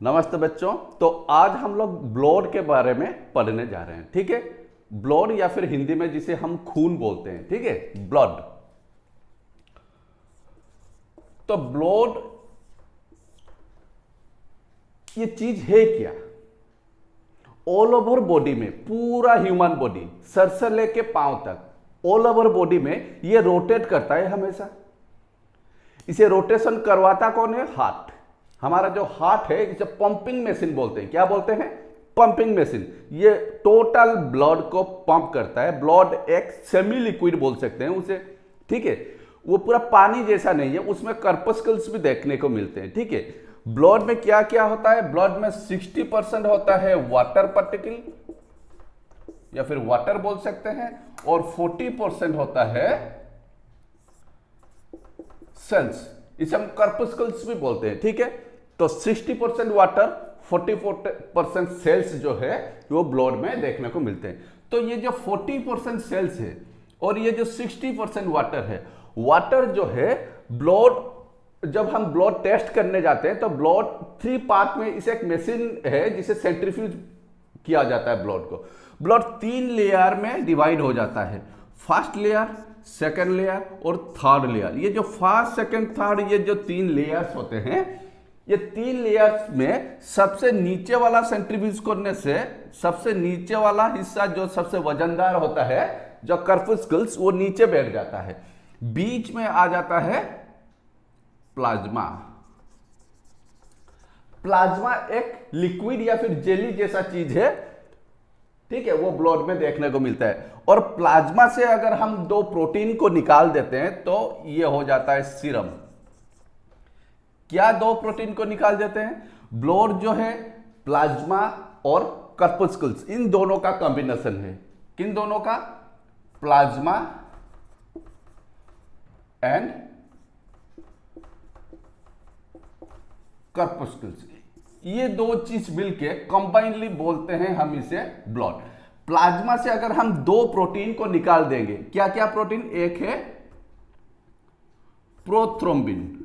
नमस्ते बच्चों। तो आज हम लोग ब्लड के बारे में पढ़ने जा रहे हैं। ठीक है, ब्लड या फिर हिंदी में जिसे हम खून बोलते हैं। ठीक है, ब्लड। तो ब्लड ये चीज है क्या? ऑल ओवर बॉडी में, पूरा ह्यूमन बॉडी सर से लेके पांव तक ऑल ओवर बॉडी में ये रोटेट करता है हमेशा। इसे रोटेशन करवाता कौन है? हार्ट। हमारा जो हार्ट है इसे पंपिंग मशीन बोलते हैं। क्या बोलते हैं? Pumping machine. ये टोटल ब्लड को पंप करता है। ब्लड एक सेमी लिक्विड बोल सकते हैं उसे। ठीक है, वो पूरा पानी जैसा नहीं है, उसमें कर्पस्कल्स भी देखने को मिलते हैं। ठीक है, ब्लड में क्या क्या होता है? ब्लड में 60% होता है वाटर पार्टिकल या फिर वाटर बोल सकते हैं, और 40% होता है सेल्स। इसे हम कर्पस्कल्स भी बोलते हैं। ठीक है, तो 60% वाटर, 40% सेल्स जो है वो ब्लड में देखने को मिलते हैं। तो ये जो 40% सेल्स है और ये जो 60% वाटर है, वाटर जो है ब्लड, जब हम ब्लड टेस्ट करने जाते हैं तो ब्लड 3 पार्ट में, इसे एक मशीन है जिसे सेंट्रीफ्यूज किया जाता है ब्लड को। ब्लड 3 लेयर में डिवाइड हो जाता है। फर्स्ट लेयर, सेकंड लेयर और थर्ड लेयर। ये जो फर्स्ट, सेकंड, थर्ड, ये जो 3 लेयर्स होते हैं, ये 3 लेयर्स में सबसे नीचे वाला सेंट्रीफ्यूज करने से सबसे नीचे वाला हिस्सा जो सबसे वजनदार होता है, जो कर्पस्कल्स, वो नीचे बैठ जाता है। बीच में आ जाता है प्लाज्मा। प्लाज्मा एक लिक्विड या फिर जेली जैसा चीज है। ठीक है, वो ब्लड में देखने को मिलता है। और प्लाज्मा से अगर हम 2 प्रोटीन को निकाल देते हैं तो ये हो जाता है सीरम। क्या 2 प्रोटीन को निकाल देते हैं? ब्लड जो है, प्लाज्मा और कर्पस्कल्स, इन दोनों का कॉम्बिनेशन है। किन दोनों का? Plasma and corpuscles. ये 2 चीज मिलके कंबाइनली बोलते हैं हम इसे ब्लड। प्लाज्मा से अगर हम 2 प्रोटीन को निकाल देंगे, क्या क्या प्रोटीन? एक है प्रोथ्रोम्बिन,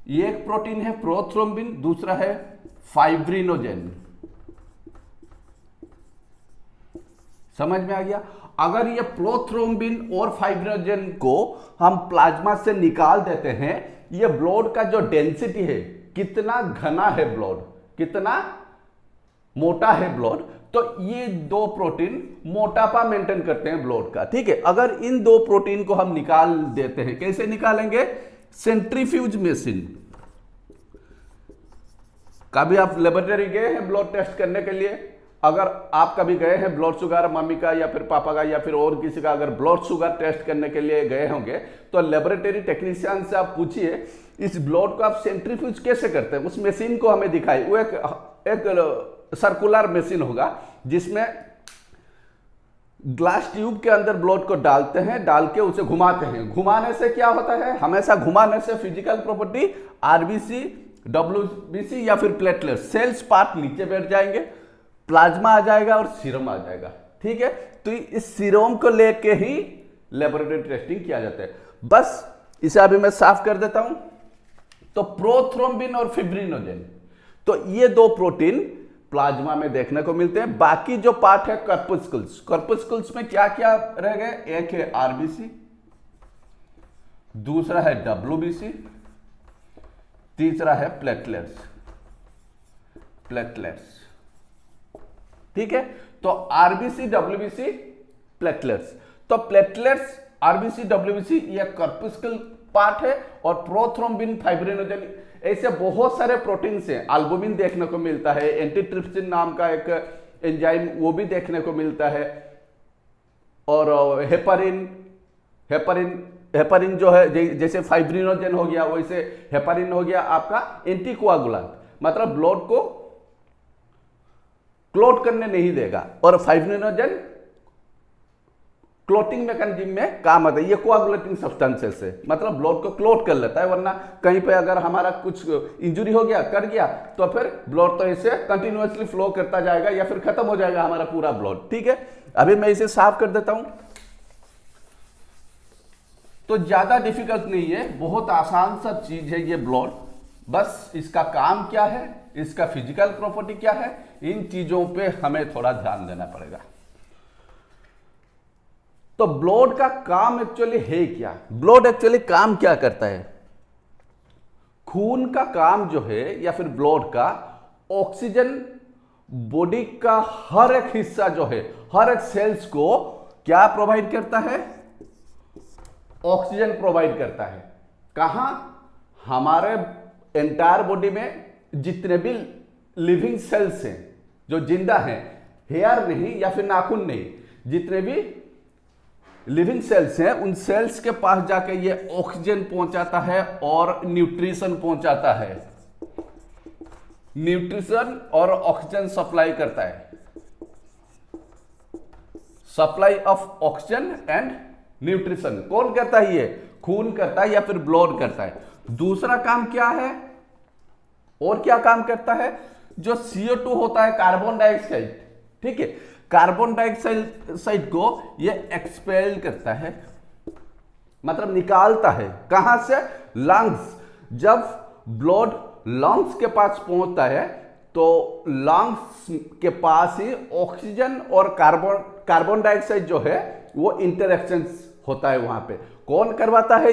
ये एक प्रोटीन है प्रोथ्रोम्बिन। दूसरा है फाइब्रिनोजेन। समझ में आ गया? अगर ये प्रोथ्रोम्बिन और फाइब्रिनोजेन को हम प्लाज्मा से निकाल देते हैं, ये ब्लड का जो डेंसिटी है, कितना घना है ब्लड, कितना मोटा है ब्लड, तो ये 2 प्रोटीन मोटापा मेंटेन करते हैं ब्लड का। ठीक है, अगर इन 2 प्रोटीन को हम निकाल देते हैं, कैसे निकालेंगे? Centrifuge machine. कभी आप लेबोरेटरी गए हैं ब्लड टेस्ट करने के लिए? अगर आप कभी गए हैं ब्लड शुगर, मम्मी का या फिर पापा का या फिर और किसी का अगर ब्लड शुगर टेस्ट करने के लिए गए होंगे, तो लेबोरेटरी टेक्नीशियन से आप पूछिए इस ब्लड को आप सेंट्रीफ्यूज कैसे करते हैं, उस मशीन को हमें दिखाई। वो एक सर्कुलर मशीन होगा जिसमें ग्लास ट्यूब के अंदर ब्लड को डालते हैं, डाल के उसे घुमाते हैं। घुमाने से क्या होता है? हमेशा घुमाने से फिजिकल प्रॉपर्टी, आरबीसी, डब्ल्यूबीसी या फिर प्लेटलेट, सेल्स पार्ट नीचे बैठ जाएंगे, प्लाज्मा आ जाएगा और सीरम आ जाएगा। ठीक है, तो इस सीरम को लेके ही लेबोरेटरी टेस्टिंग किया जाता है। बस इसे अभी मैं साफ कर देता हूं। तो प्रोथ्रोम्बिन और फिब्रिनोजेन, तो ये 2 प्रोटीन प्लाज्मा में देखने को मिलते हैं। बाकी जो पार्ट है कर्पस्कल्स, कर्पस्कल्स में क्या क्या रह गए? एक है आरबीसी, दूसरा है डब्ल्यूबीसी, तीसरा है प्लेटलेट्स। प्लेटलेट्स, ठीक है। तो आरबीसी, डब्ल्यूबीसी, प्लेटलेट्स। तो प्लेटलेट्स, आरबीसी, डब्ल्यूबीसी ये कर्पस्कल पार्ट है, और प्रोथ्रोम्बिन, फाइब्रिनोजेन, ऐसे बहुत सारे प्रोटीन्स हैं। एल्बुमिन देखने को मिलता है, एंटीट्रिप्सिन नाम का एक एंजाइम वो भी देखने को मिलता है, और हेपारिन जो है, जैसे फाइब्रिनोजेन हो गया वैसे हेपारिन हो गया आपका एंटीकोआगुलेंट, मतलब ब्लड को क्लॉट करने नहीं देगा, और फाइब्रिनोजेन क्लोटिंग मैकेनिज्म में काम आता है। ये कोआगुलेटिंग सब्सटेंसेस है, मतलब ब्लड को क्लॉट कर लेता है। वरना कहीं पे अगर हमारा कुछ इंजरी हो गया, कर गया, तो फिर ब्लड तो ऐसे कंटिन्यूअसली फ्लो करता जाएगा या फिर खत्म हो जाएगा हमारा पूरा ब्लड। ठीक है, अभी मैं इसे साफ कर देता हूं। तो ज्यादा डिफिकल्ट नहीं है, बहुत आसान सा चीज है ये ब्लड। बस इसका काम क्या है, इसका फिजिकल प्रॉपर्टी क्या है, इन चीजों पे हमें थोड़ा ध्यान देना पड़ेगा। तो ब्लड का काम एक्चुअली है क्या, ब्लड एक्चुअली काम क्या करता है? खून का काम जो है या फिर ब्लड का, ऑक्सीजन बॉडी का हर एक हिस्सा जो है, हर एक सेल्स को क्या प्रोवाइड करता है? ऑक्सीजन प्रोवाइड करता है। कहां? हमारे एंटायर बॉडी में जितने भी लिविंग सेल्स हैं, जो जिंदा हैं, हेयर नहीं या फिर नाखून नहीं, जितने भी लिविंग सेल्स हैं, उन सेल्स के पास जाके ये ऑक्सीजन पहुंचाता है और न्यूट्रिशन पहुंचाता है। न्यूट्रिशन और ऑक्सीजन सप्लाई करता है, supply of oxygen and nutrition कौन करता है? ये खून करता है या फिर ब्लड करता है। दूसरा काम क्या है, और क्या काम करता है? जो CO2 होता है, कार्बन डाइऑक्साइड, ठीक है, कार्बन डाइऑक्साइड को ये एक्सपेल करता है, मतलब निकालता है। कहां से? लंग्स। जब ब्लड लंग्स के पास पहुंचता है तो लंग्स के पास ही ऑक्सीजन और कार्बन डाइऑक्साइड जो है वो इंटरेक्शन होता है। वहां पे कौन करवाता है?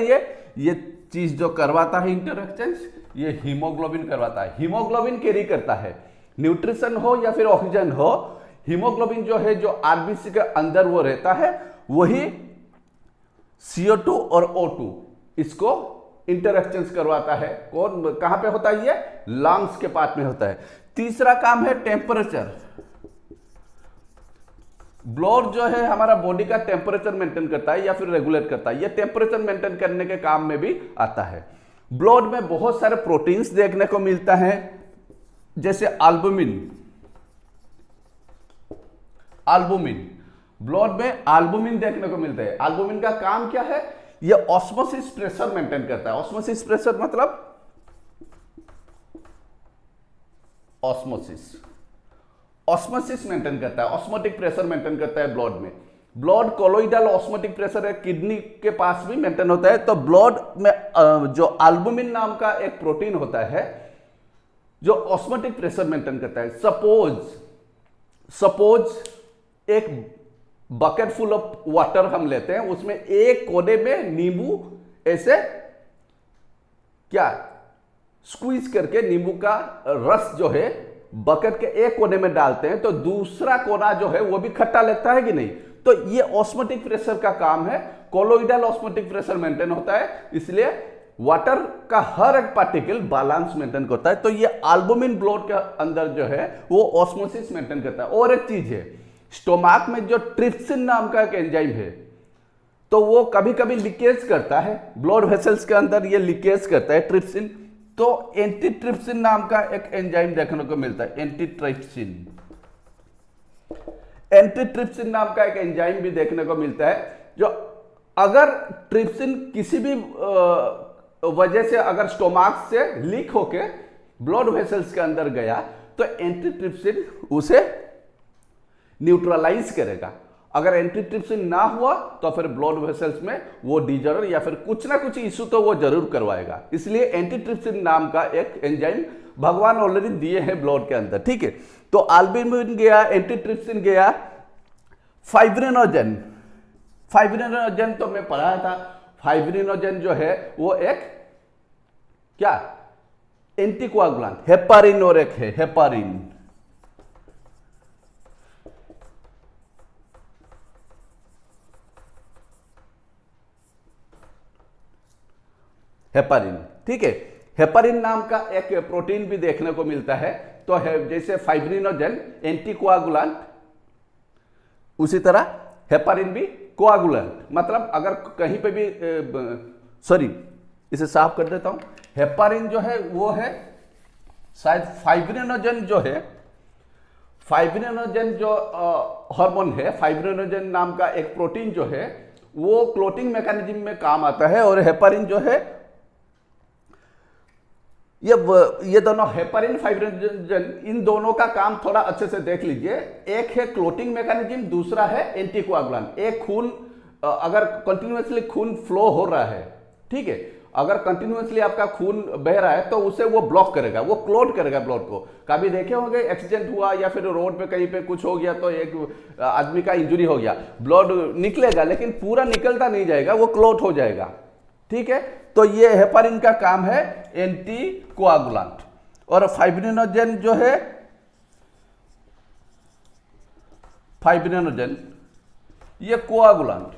ये चीज जो करवाता है इंटरेक्शन, ये हीमोग्लोबिन करवाता है। हीमोग्लोबिन कैरी करता है, न्यूट्रिशन हो या फिर ऑक्सीजन हो, हीमोग्लोबिन जो है, जो आरबीसी के अंदर वो रहता है, वही CO2 और O2 इसको इंटरेक्शंस करवाता है। कौन, कहां पे होता है? ये लंग्स के पास में होता है। तीसरा काम है टेम्परेचर। ब्लड जो है हमारा बॉडी का टेम्परेचर मेंटेन करता है या फिर रेगुलेट करता है। ये टेम्परेचर मेंटेन करने के काम में भी आता है। ब्लड में बहुत सारे प्रोटीन्स देखने को मिलता है, जैसे एल्बुमिन। ब्लड में एल्बुमिन देखने को मिलता है। एल्बुमिन का काम क्या है? ये ऑस्मोसिस प्रेशर मेंटेन करता है। ऑस्मोसिस प्रेशर मतलब ऑस्मोसिस मेंटेन करता है, ऑस्मोटिक प्रेशर मेंटेन करता है ब्लड में। ब्लड कोलोइडल ऑस्मोटिक प्रेशर है, किडनी के पास भी मेंटेन होता है। तो ब्लड में जो एल्बुमिन नाम का एक प्रोटीन होता है जो ऑस्मोटिक प्रेशर मेंटेन करता है। सपोज एक बकेट फुल ऑफ वाटर हम लेते हैं, उसमें एक कोने में नींबू ऐसे क्या स्क्वीज करके नींबू का रस जो है बकेट के एक कोने में डालते हैं, तो दूसरा कोना जो है वो भी खट्टा लगता है कि नहीं? तो ये ऑस्मोटिक प्रेशर का काम है। कोलोइडल ऑस्मोटिक प्रेशर मेंटेन होता है, इसलिए वाटर का हर एक पार्टिकल बैलेंस मेंटेन करता है। तो ये एल्बुमिन ब्लड के अंदर जो है वो ऑस्मोसिस मेंटेन करता है। और एक चीज है, स्टोमाक में जो ट्रिप्सिन नाम का एक एंजाइम है, तो वो कभी कभी लीकेज करता है ब्लड वेसल्स के अंदर, ये लीकेज करता है ट्रिप्सिन। तो एंटीट्रिप्सिन नाम का एक एंजाइम देखने को मिलता है, एंटीट्रिप्सिन नाम का एक एंजाइम भी देखने को मिलता है, जो अगर ट्रिप्सिन किसी भी वजह से अगर स्टोमाक से लीक होके ब्लड वेसल्स के अंदर गया, तो एंटीट्रिप्सिन उसे न्यूट्रलाइज करेगा। अगर एंटीट्रिप्सिन ना हुआ तो फिर ब्लड वेसल्स में वो डिजॉर्डर या फिर कुछ ना कुछ इशू तो वो जरूर करवाएगा। इसलिए एंटीट्रिप्सिन नाम का एक एंजाइम भगवान ऑलरेडी दिए हैं ब्लड के अंदर, ठीक है। तो एल्बुमिन गया, एंटीट्रिप्सिन गया, फाइब्रिनोजन तो मैं पढ़ा था। फाइब्रिनोजन जो है वो एक क्या एंटीकोआगुलेंट, हेपारिन और एक है हेपारिन। ठीक है। हेपारिन नाम का एक प्रोटीन भी देखने को मिलता है। तो जैसे फाइब्रिनोजन एंटीकोआगुलेंट, उसी तरह हेपारिन भी कोआगुलेंट। मतलब अगर कहीं पे भी सॉरी इसे साफ कर देता हूं, हेपारिन जो है वो है शायद फाइब्रिनोजन जो है, फाइब्रिनोजन जो हार्मोन है, फाइब्रिनोजन नाम का एक प्रोटीन जो है वो क्लोटिंग मैकेनिज्म में काम आता है। और हेपारिन जो है ये दोनों हेपारिन फाइब्रिनोजन, इन दोनों का काम थोड़ा अच्छे से देख लीजिए। एक है क्लोटिंग मैकेनिज्म, दूसरा है एंटीकोआगुलेंट। एक खून अगर कंटिन्यूअसली खून फ्लो हो रहा है, ठीक है, अगर कंटिन्यूअसली आपका खून बह रहा है तो उसे वो ब्लॉक करेगा, वो क्लोट करेगा ब्लड को। कभी देखे होंगे एक्सीडेंट हुआ या फिर रोड पे कहीं पे कुछ हो गया तो एक आदमी का इंजरी हो गया, ब्लड निकलेगा लेकिन पूरा निकलता नहीं जाएगा, वो क्लोट हो जाएगा, ठीक है। तो ये हेपारिन का काम है एंटी कोआगुलेंट। और फाइब्रिनोजन जो है, फाइब्रिनोजन ये कोआगुलेंट,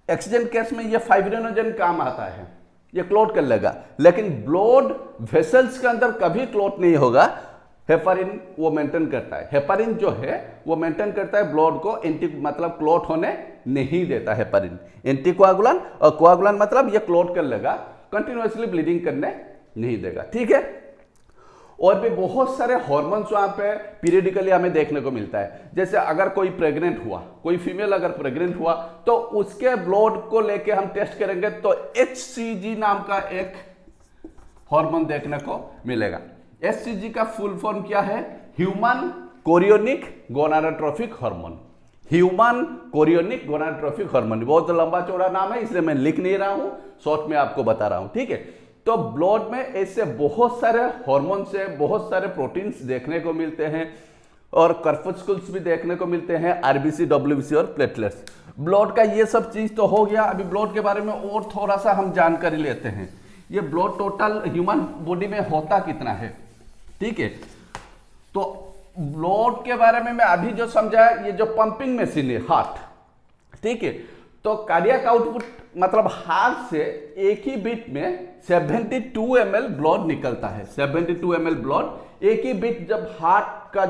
एक्सीडेंट केस में ये फाइब्रिनोजन काम आता है, ये क्लोट कर लेगा, लेकिन ब्लड वेसल्स के अंदर कभी क्लोट नहीं होगा। हेपारिन वो मेंटेन करता है, हेपारिन जो है वो मेंटेन करता है ब्लड को, एंटी मतलब क्लोट होने नहीं देता हेपारिन, एंटी कोआगुलेंट। और कोआगुलेंट मतलब ये क्लोट कर लेगा, कंटिन्यूअसली ब्लीडिंग करने नहीं देगा, ठीक है। और भी बहुत सारे हार्मोन्स वहां पे पीरियडिकली हमें देखने को मिलता है। जैसे अगर कोई प्रेग्नेंट हुआ, कोई फीमेल अगर प्रेग्नेंट हुआ तो उसके ब्लड को लेके हम टेस्ट करेंगे तो HCG नाम का एक हार्मोन देखने को मिलेगा। HCG का फुल फॉर्म क्या है? Human chorionic gonadotropic hormone, human chorionic gonadotropic hormone. बहुत लंबा चौड़ा नाम है इसलिए मैं लिख नहीं रहा हूं, शॉर्ट में आपको बता रहा हूं, ठीक है। तो ब्लड में ऐसे बहुत सारे हार्मोन से बहुत सारे प्रोटीन्स देखने को मिलते हैं और कर्पस्कुल्स भी देखने को मिलते हैं, आरबीसी, डब्ल्यूबीसी और प्लेटलेट्स। ब्लड का ये सब चीज तो हो गया। अभी ब्लड के बारे में और थोड़ा सा हम जानकारी लेते हैं। ये ब्लड टोटल ह्यूमन बॉडी में होता कितना है, ठीक है। तो ब्लड के बारे में मैं अभी जो समझा, ये जो पंपिंग मशीन है हार्ट, ठीक है, तो कार्डियक आउटपुट मतलब हार्ट से एक ही बीट में 72 ml ब्लड निकलता है। 72 ml ब्लड एक ही बीट। जब हार्ट का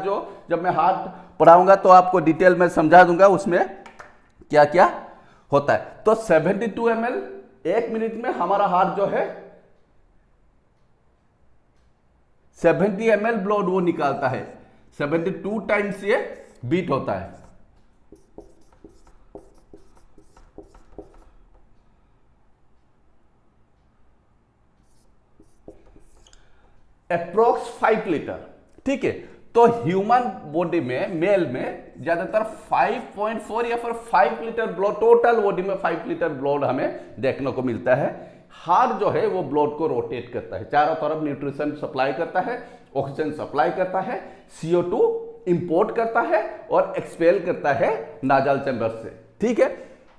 जब मैं हार्ट पढ़ाऊंगा तो आपको डिटेल में समझा दूंगा उसमें क्या क्या होता है। तो 72 ml एक मिनट में हमारा हार्ट जो है 70 ml ब्लड वो निकालता है। 72 टाइम्स ये बीट होता है। अप्रोक्स 5 लीटर, ठीक है। तो ह्यूमन बॉडी में मेल में ज्यादातर 5.4 या फिर 5 लीटर ब्लड, टोटल बॉडी में 5 लीटर ब्लड हमें देखने को मिलता है। हार्ट जो है वो ब्लड को रोटेट करता है, चारों तरफ न्यूट्रिशन सप्लाई करता है, ऑक्सीजन सप्लाई करता है, CO2 इंपोर्ट करता है और एक्सपेल करता है नाजल चैम्बर से, ठीक है।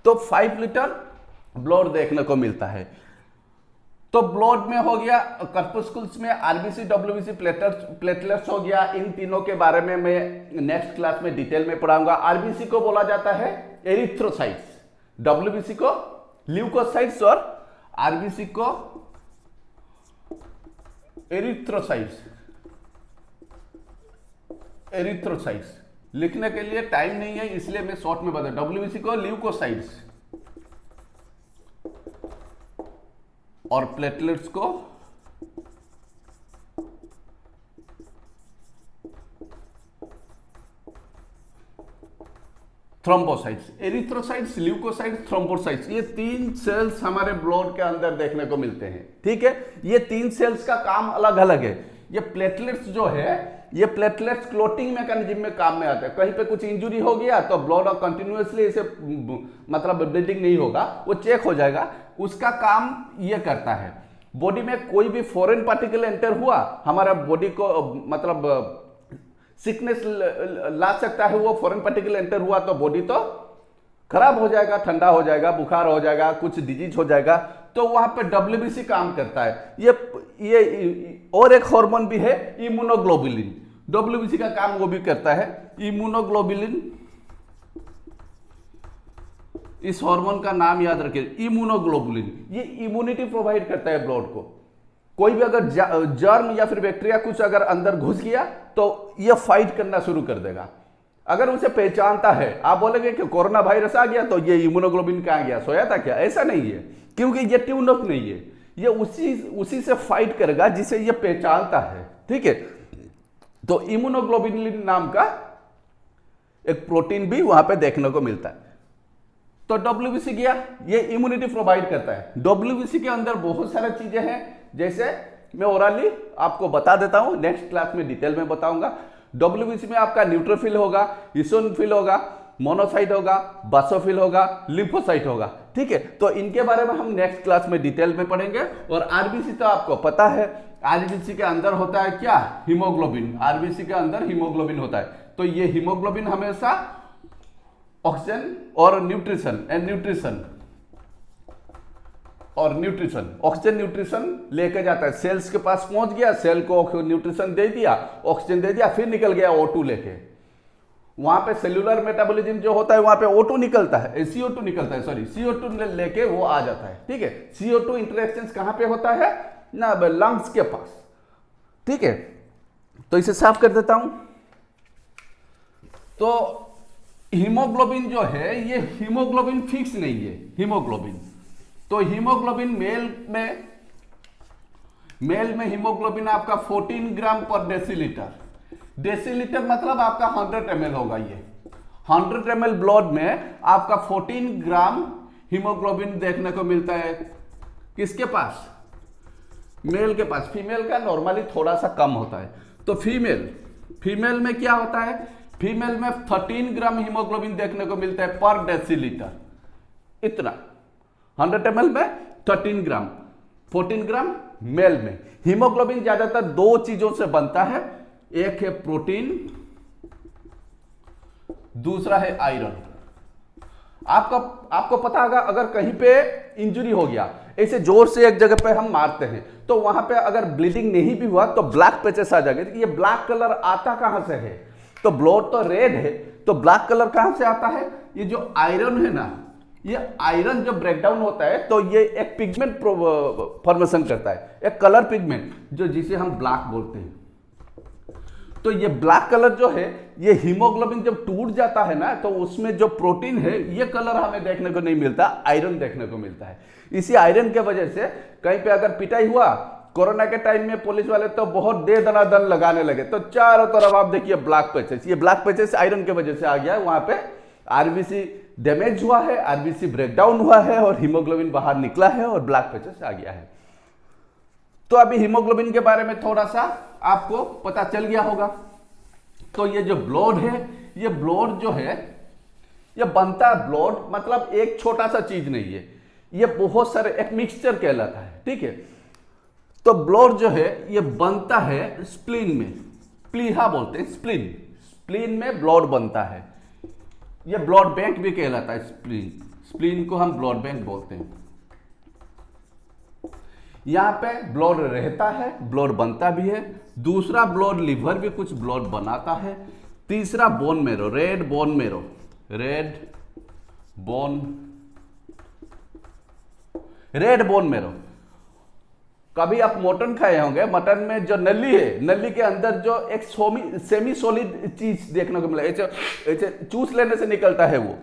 तो 5 लीटर ब्लड देखने को मिलता है। तो ब्लड में हो गया, कर्पस्कुल्स में आरबीसी, डब्ल्यूबीसी, प्लेटलेट्स हो गया। इन तीनों के बारे में मैं नेक्स्ट क्लास में डिटेल में पढ़ाऊंगा। आरबीसी को बोला जाता है एरिथ्रोसाइट्स, डब्ल्यूबीसी को ल्यूकोसाइट्स और आरबीसी को एरिथ्रोसाइट्स। एरिथ्रोसाइट्स लिखने के लिए टाइम नहीं है इसलिए मैं शॉर्ट में बता, डब्ल्यूबीसी को ल्यूकोसाइट्स और प्लेटलेट्स को थ्रोम्बोसाइट्स। एरिथ्रोसाइट्स, ल्यूकोसाइट्स, थ्रोम्बोसाइट्स, ये 3 सेल्स हमारे ब्लड के अंदर देखने को मिलते हैं, ठीक है। ये 3 सेल्स का काम अलग अलग है। ये प्लेटलेट्स जो है, ये प्लेटलेट्स क्लोटिंग मैकेनिज्म में काम में आते हैं। कहीं पे कुछ इंजरी हो गया तो ब्लड कंटिन्यूअसली इसे मतलब ब्लीडिंग नहीं होगा, वो चेक हो जाएगा, उसका काम ये करता है। बॉडी में कोई भी फॉरेन पार्टिकल एंटर हुआ, हमारा बॉडी को मतलब सिकनेस ला सकता है। वो फॉरेन पार्टिकल एंटर हुआ तो बॉडी तो खराब हो जाएगा, ठंडा हो जाएगा, बुखार हो जाएगा, कुछ डिजीज हो जाएगा। तो वहां पे डब्ल्यूबीसी काम करता है। ये और एक हार्मोन भी है इम्यूनोग्लोबुलिन, डब्ल्यूबीसी का काम वो भी करता है। इम्यूनोग्लोबुलिन, इस हार्मोन का नाम याद रखिए, इम्यूनोग्लोबुलिन। ये इम्यूनिटी प्रोवाइड करता है ब्लड को। कोई भी अगर जर्म या फिर बैक्टीरिया कुछ अगर अंदर घुस गया तो ये फाइट करना शुरू कर देगा। अगर उसे पहचानता है, आप बोलेंगे कि कोरोना वायरस आ गया तो ये इम्यूनोग्लोबुलिन कहां गया, सोया था क्या? ऐसा नहीं है, क्योंकि ये ट्यून अप नहीं है। ये उसी से फाइट करेगा जिसे ये पहचानता है, ठीक है। तो इम्यूनोग्लोबुलिन नाम का एक प्रोटीन भी वहां पे देखने को मिलता है। तो डब्ल्यूबीसी गया, ये इम्यूनिटी प्रोवाइड करता है। डब्ल्यूबीसी के अंदर बहुत सारी चीजें हैं, जैसे मैं ओरली आपको बता देता हूं, नेक्स्ट क्लास में डिटेल में बताऊंगा। डब्ल्यूबीसी में आपका न्यूट्रोफिल होगा, इओसिनोफिल होगा, मोनोसाइट होगा, बासोफिल होगा, लिम्फोसाइट होगा। ठीक है, तो इनके बारे में हम नेक्स्ट क्लास में डिटेल में पढ़ेंगे। और आरबीसी तो आपको पता है, आरबीसी के अंदर होता है क्या, हीमोग्लोबिन। आरबीसी के अंदर हीमोग्लोबिन होता है। तो ये हीमोग्लोबिन हमेशा ऑक्सीजन और न्यूट्रिशन ऑक्सीजन न्यूट्रिशन लेके जाता है। सेल्स के पास पहुंच गया, सेल को न्यूट्रिशन दे दिया, ऑक्सीजन दे दिया, फिर निकल गया O2 लेके। वहां पे सेल्यूलर मेटाबॉलिज्म जो होता है वहां पे O2 निकलता है, CO2 निकलता है, सॉरी CO2 लेके वो आ जाता है। ठीक है, CO2 इंटरेक्शन कहां पे होता है ना, लंग्स के पास। ठीक है, तो इसे साफ कर देता हूं। तो हीमोग्लोबिन जो है ये हीमोग्लोबिन फिक्स नहीं है। हीमोग्लोबिन तो हीमोग्लोबिन मेल में हीमोग्लोबिन आपका 14 ग्राम पर डेसीलीटर। डेसीलीटर मतलब आपका 100 ml होगा। ये 100 ml ब्लड में आपका 14 ग्राम हीमोग्लोबिन देखने को मिलता है। किसके पास, मेल के पास। फीमेल का नॉर्मली थोड़ा सा कम होता है। तो फीमेल में क्या होता है, फीमेल में 13 ग्राम हीमोग्लोबिन देखने को मिलता है पर डेसीलीटर। इतना 100 ml में 13 ग्राम, 14 ग्राम मेल में। हीमोग्लोबिन ज्यादातर दो चीजों से बनता है, एक है प्रोटीन, दूसरा है आयरन। आपको पता होगा, अगर कहीं पे इंजरी हो गया, ऐसे जोर से एक जगह पे हम मारते हैं, तो वहां पे अगर ब्लीडिंग नहीं भी हुआ तो ब्लैक पैचेस आ जाएंगे। ये ब्लैक कलर आता कहां से है, तो ब्लड तो रेड है, तो ब्लैक कलर कहां से आता है, ये जो आयरन है ना, ये आयरन जो ब्रेकडाउन होता है तो ये एक पिगमेंट फॉर्मेशन करता है, एक कलर पिगमेंट, जो जिसे हम ब्लैक बोलते हैं। तो ये ब्लैक कलर जो है, ये हीमोग्लोबिन जब टूट जाता है ना, तो उसमें जो प्रोटीन है ये कलर हमें देखने को नहीं मिलता, आयरन देखने को मिलता है। इसी आयरन के वजह से कहीं पे अगर पिटाई हुआ, कोरोना के टाइम में पुलिस वाले तो बहुत दे दनादन लगाने लगे, तो चारों तरफ आप देखिए ब्लैक पैचेस। ये ब्लैक पैचेस आयरन के वजह से आ गया है। वहां पे आरबीसी डैमेज हुआ है, आरबीसी ब्रेकडाउन हुआ है और हीमोग्लोबिन बाहर निकला है और ब्लैक पैचेस आ गया है। तो अभी हीमोग्लोबिन के बारे में थोड़ा सा आपको पता चल गया होगा। तो ये जो ब्लड है, ये ब्लड जो है ये बनता है, ब्लड मतलब एक छोटा सा चीज नहीं है, ये बहुत सारे एक मिक्सचर कहलाता है। ठीक है, तो ब्लड जो है ये बनता है स्प्लीन में, प्लीहा बोलते हैं, स्प्लीन में ब्लड बनता है। ये ब्लड बैंक भी कहलाता है, स्प्लीन को हम ब्लड बैंक बोलते हैं। यहां पे ब्लड रहता है, ब्लड बनता भी है। दूसरा ब्लड लिवर भी कुछ ब्लड बनाता है। तीसरा bone marrow, red bone marrow. कभी आप मटन खाए होंगे, मटन में जो नली है, नली के अंदर जो एक सेमी सॉलिड चीज देखने को मिला, ऐसे चूस लेने से निकलता है वो,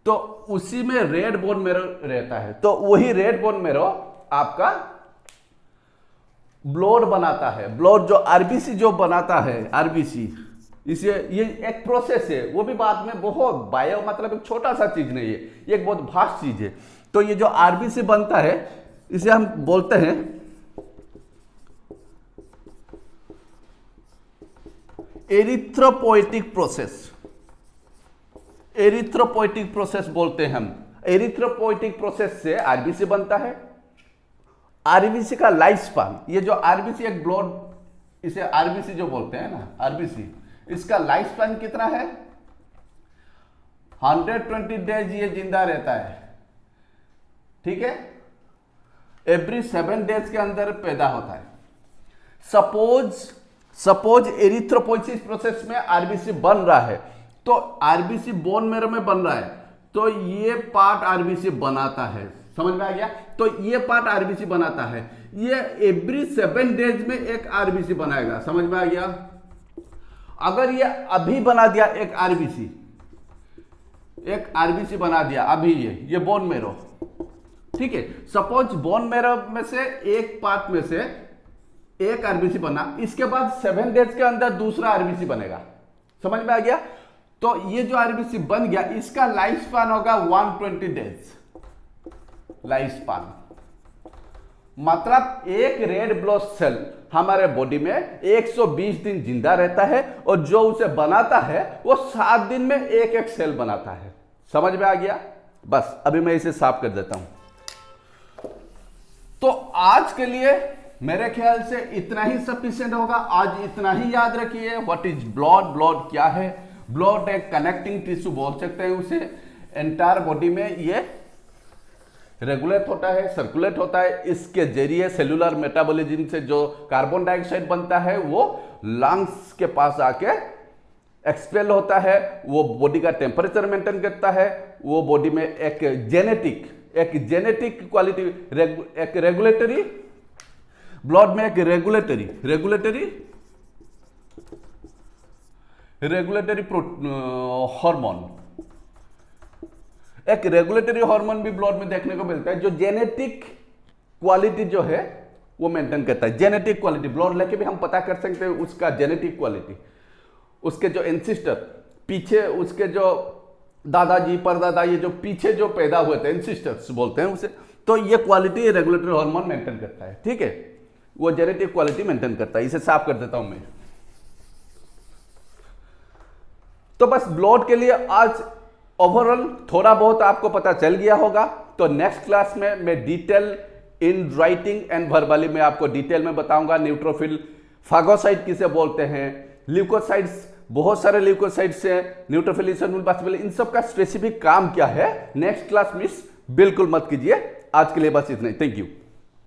तो उसी में रेड बोन मेरो रहता है। तो वही रेड बोन मेरो आपका ब्लड बनाता है। ब्लड जो आरबीसी जो बनाता है, आरबीसी, इसे ये एक प्रोसेस है, वो भी बाद में बहुत बायो मतलब एक छोटा सा चीज नहीं है, ये एक बहुत भास्ट चीज है। तो ये जो आरबीसी बनता है इसे हम बोलते हैं एरिथ्रोपोइटिक प्रोसेस बोलते हैं हम। एरिथ्रोपोइटिक प्रोसेस से आरबीसी बनता है। आरबीसी का लाइफ स्पान, ये जो आरबीसी एक ब्लड, इसे आरबीसी जो बोलते हैं ना, आरबीसी, इसका लाइफ स्पान कितना है, 120 डेज ये जिंदा रहता है। ठीक है, एवरी 7 डेज के अंदर पैदा होता है। सपोज एरिथ्रोपोइसिस प्रोसेस में आरबीसी बन रहा है, तो आरबीसी बोन मेरो में बन रहा है, तो ये पार्ट आरबीसी बनाता है। समझ में आ गया? तो ये पार्ट आरबीसी बनाता है, ये एवरी 7 डेज में एक आरबीसी बनाएगा। समझ में आ गया? अगर ये अभी बना दिया एक आरबीसी बना दिया अभी, ये बोन मेरो, ठीक है, सपोज बोन मेरो में से एक पार्ट में से एक आरबीसी बना, इसके बाद 7 डेज के अंदर दूसरा आरबीसी बनेगा। समझ में आ गया? तो ये जो आरबीसी बन गया, इसका लाइफ स्पान होगा 120 डेज लाइफ स्पान। मतलब एक रेड ब्लड सेल हमारे बॉडी में 120 दिन जिंदा रहता है और जो उसे बनाता है वो 7 दिन में एक एक सेल बनाता है। समझ में आ गया? बस अभी मैं इसे साफ कर देता हूं। तो आज के लिए मेरे ख्याल से इतना ही सफिशिएंट होगा। आज इतना ही याद रखिए, व्हाट इज ब्लड। ब्लड क्या है? ब्लड एक कनेक्टिंग टिश्यू बोल सकते हैं उसे। एंटायर बॉडी में ये रेगुलेट होता है, सर्कुलेट होता है। इसके जरिए सेलुलर मेटाबॉलिज्म से जो कार्बन डाइऑक्साइड बनता है वो लंग्स के पास आके एक्सपेल होता है। वो बॉडी का टेम्परेचर मेंटेन करता है। वो बॉडी में एक जेनेटिक क्वालिटी, एक रेगुलेटरी, ब्लड में एक रेगुलेटरी हार्मोन, एक रेगुलेटरी हार्मोन भी ब्लड में देखने को मिलता है जो जेनेटिक क्वालिटी जो है वो मेंटेन करता है। जेनेटिक क्वालिटी ब्लड लेके भी हम पता कर सकते हैं उसका जेनेटिक क्वालिटी। उसके जो एंसिस्टर पीछे, उसके जो दादाजी परदादा, ये जो पीछे जो पैदा हुए थे, एंसिस्टर्स बोलते हैं उसे, तो ये क्वालिटी रेगुलेटरी हार्मोन मेंटेन करता है। ठीक है, वो जेनेटिक क्वालिटी मेंटेन करता है। इसे साफ कर देता हूं मैं। तो बस ब्लड के लिए आज ओवरऑल थोड़ा बहुत आपको पता चल गया होगा। तो नेक्स्ट क्लास में मैं detail in writing and verbally में आपको डिटेल में बताऊंगा। न्यूट्रोफिल, फागोसाइट किसे बोलते हैं, ल्यूकोसाइट्स, बहुत सारे ल्यूकोसाइट्स हैं, न्यूट्रोफिल, इसिनोफिल, बासिलोफिल, इन सब का स्पेसिफिक काम क्या है नेक्स्ट क्लास मिस बिल्कुल मत कीजिए। आज के लिए बस इतना ही। Thank you.